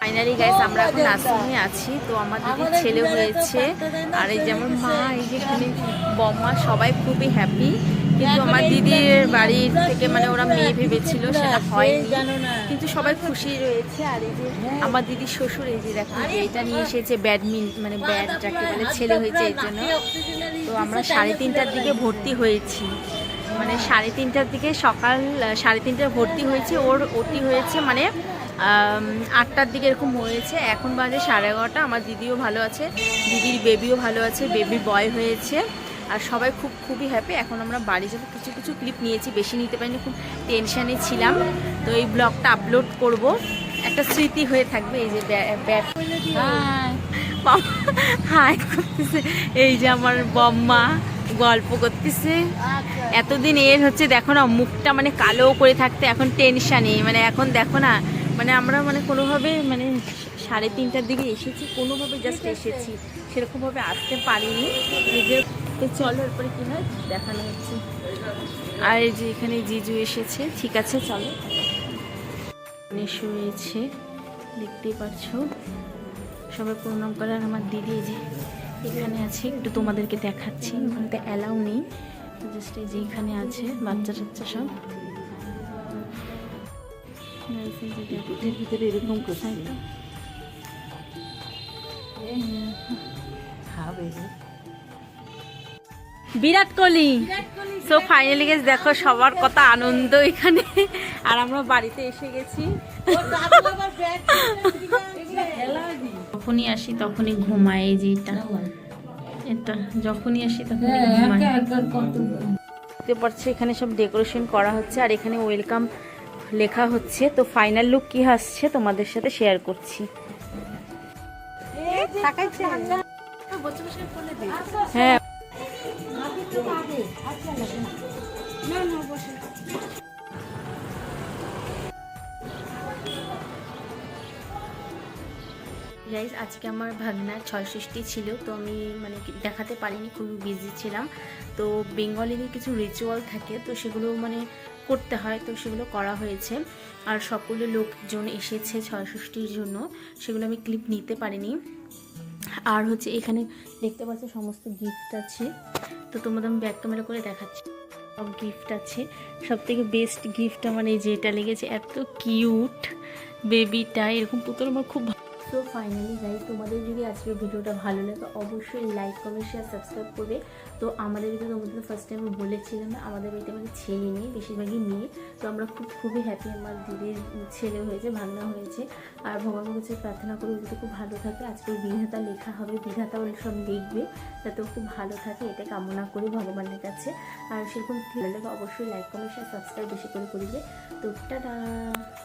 Finally guys আমরা এখন আশ্রমে আছি। তো আমার দিদির ছেলে হয়েছে, আর এই যে আমার মা, এই যে এখানে বম্মা, সবাই খুবই হ্যাপি। কিন্তু আমার দিদির বাড়ির থেকে মানে ওরা মেয়ে ভেবেছিল, সেটা হয়নি, কিন্তু সবাই খুশি রয়েছে। আর এই যে আমার দিদির শ্বশুর, এই যে দেখো এইটা নিয়ে এসেছে ব্যাডমিন্টন, মানে ব্যাট যাকে বলে, ছেলে হয়েছে এর জন্য। তো আমরা 3:30টার দিকে ভর্তি হয়েছি, মানে 3:30টার দিকে, সকাল 3:30টায় ভর্তি হয়েছে। ওটি হয়েছে মানে 8টার দিকে এরকম হয়েছে। এখন বাজে 11:30। আমার দিদিও ভালো আছে, দিদির বেবিও ভালো আছে, বেবি বয় হয়েছে, আর সবাই খুবই হ্যাপি। এখন আমরা বাড়ি যাবো। কিছু কিছু ক্লিপ নিয়েছি, বেশি নিতে পারিনি, খুব টেনশানে ছিলাম। তো এই ব্লগটা আপলোড করব, একটা স্মৃতি হয়ে থাকবে। এই যে ব্যাট, হাই করতেছে, এই যে আমার বম্মা গল্প করতেছে। এতদিন এর হচ্ছে দেখো না, মুখটা মানে কালো করে থাকতে এখন টেনশানে, মানে এখন দেখো না, মানে আমরা মানে কোনোভাবে মানে 3:30টার দিকে এসেছি, কোনোভাবে জাস্ট এসেছি, সেরকমভাবে আসতে পারিনি। নিজের চলো এরপরে কী হয় দেখানো হচ্ছে। আর এই যে এখানে জিজু এসেছে, ঠিক আছে চলো। নেশো রয়েছে, দেখতেই পাচ্ছ, সবাই প্রণাম করে। আর আমার দিদি এই যে এখানে আছে, একটু তোমাদেরকে দেখাচ্ছি, ওখানে তো অ্যালাউ নেই, জাস্ট এই যে এখানে আছে বাচ্চা টাচ্চা সব। ভিতরে এরকম কোথায় বিরাট কোহলি। সো ফাইনালি গেছে, দেখো সবার কথা আনন্দ এখানে। আর আমরা বাড়িতে এসে গেছি। যখনই আসি তখনই ঘুমায়, এই যে এটা যখনই আসি তখনই ঘুমায়। দেখতে পাচ্ছি এখানে সব ডেকোরেশন করা হচ্ছে, আর এখানে ওয়েলকাম লেখা হচ্ছে। তো ফাইনাল লুক কি আসছে তোমাদের সাথে শেয়ার করছি। হ্যাঁ, গাইজ আজকে আমার ভাগনার ৬ষষ্ঠী ছিল, তো আমি মানে দেখাতে পারিনি, খুবই বিজি ছিলাম। তো বেঙ্গলিদের কিছু রিচুয়াল থাকে, তো সেগুলো মানে করতে হয়, তো সেগুলো করা হয়েছে। আর সকলে লোকজন এসেছে ৬ষষ্ঠীর জন্য, সেগুলো আমি ক্লিপ নিতে পারিনি। আর হচ্ছে এখানে দেখতে পাচ্ছি সমস্ত গিফট আছে, তো তোমাদের আমি ব্যাক ক্যামেরা করে দেখাচ্ছি। সব গিফট আছে, সব থেকে বেস্ট গিফট আমার এই যেটা লেগেছে, এত কিউট বেবিটা, এরকম পুতুল আমার খুব। তো ফাইনালি গাইজ, তোমাদের যদি আজকের ভিডিওটা ভালো লাগে অবশ্যই লাইক কমেন্ট শেয়ার সাবস্ক্রাইব করবে। তো আমাদের বাড়িতে তোমাদের ফার্স্ট টাইম বলেছিলাম, আমাদের বাড়িতে আমাদের ছেলে নেই, বেশিরভাগই মেয়ে। তো আমরা খুবই হ্যাপি, আমার দিদির ছেলে হয়েছে, ভাগনা হয়েছে। আর ভগবানের কাছে প্রার্থনা করি যাতে খুব ভালো থাকে। আজকে বিধাতা লেখা হবে, বিধাতা বলে সব লিখবে, যাতে খুব ভালো থাকে, এটা কামনা করি ভগবানের কাছে। আর সেরকম ভালো লাগে অবশ্যই লাইক কমেন্ট শেয়ার সাবস্ক্রাইব বেশি করে করবে। তো টাটা।